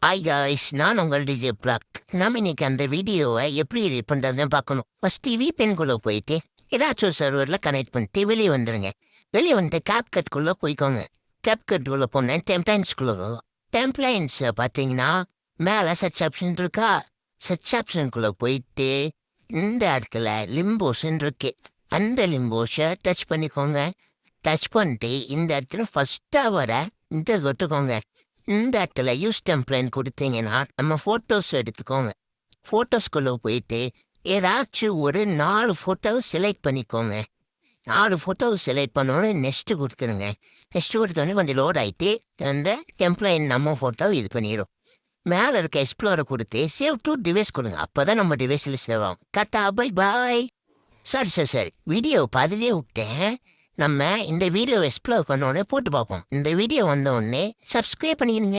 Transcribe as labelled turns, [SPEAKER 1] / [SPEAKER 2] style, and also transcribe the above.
[SPEAKER 1] Hi guys, நான் உங்கள் DJ black. நாம் இன்னைக்கு அந்த வீடியோவை எப்படி எடிட் பண்ணுறதுன்னு பார்க்கணும். ஃபஸ்ட்டு விபிஎன்குள்ளே போயிட்டு ஏதாச்சும் சர்வரில் கனெக்ட் பண்ணிட்டு வெளியே வந்துடுங்க. வெளியே வந்துட்டு கேப்கட்குள்ளே போய்க்கோங்க. கேப்கட்குள்ளே போனேன் டெம்ப்ளைன்ஸ்குள்ளே போகும். டெம்ப்ளைன்ஸை பார்த்தீங்கன்னா மேலே சர்ச் ஆப்ஷன் இருக்கா? சர்ச் ஆப்ஷனுக்குள்ளே போயிட்டு இந்த இடத்துல லிம்போஷன் இருக்கு. அந்த லிம்போஷை டச் பண்ணிக்கோங்க. டச் பண்ணிட்டு இந்த இடத்துல ஃபஸ்ட்டாக வர இந்த தொட்டுக்கோங்க. இந்த இடத்துல யூஸ் டெம்ப்ளைன் கொடுத்தீங்கன்னா நம்ம ஃபோட்டோஸ் எடுத்துக்கோங்க. ஃபோட்டோஸ்குள்ளே போயிட்டு ஏதாச்சும் ஒரு 4 ஃபோட்டோவை செலக்ட் பண்ணிக்கோங்க. 4 ஃபோட்டோவை செலக்ட் பண்ணோன்னு நெக்ஸ்ட்டு கொடுத்துருங்க. நெக்ஸ்ட்டு கொடுத்தோன்னே கொஞ்சம் லோட் ஆகிட்டு அந்த டெம்ப்ளைன் நம்ம ஃபோட்டோவை இது பண்ணிடும். மேலே இருக்க எக்ஸ்ப்ளோரை கொடுத்து சேவ் டு டிவைஸ் கொடுங்க. அப்போ தான் நம்ம டிவைஸில் சேவ் ஆகும். கட்டா பை பாய். சரி வீடியோ பாதிலே விட்டேன். நம்ம இந்த வீடியோ எக்ஸ்ப்ளோர் பண்ணோடனே போட்டு பார்ப்போம். இந்த வீடியோ வந்த உடனே சப்ஸ்கிரைப் பண்ணிடுங்க.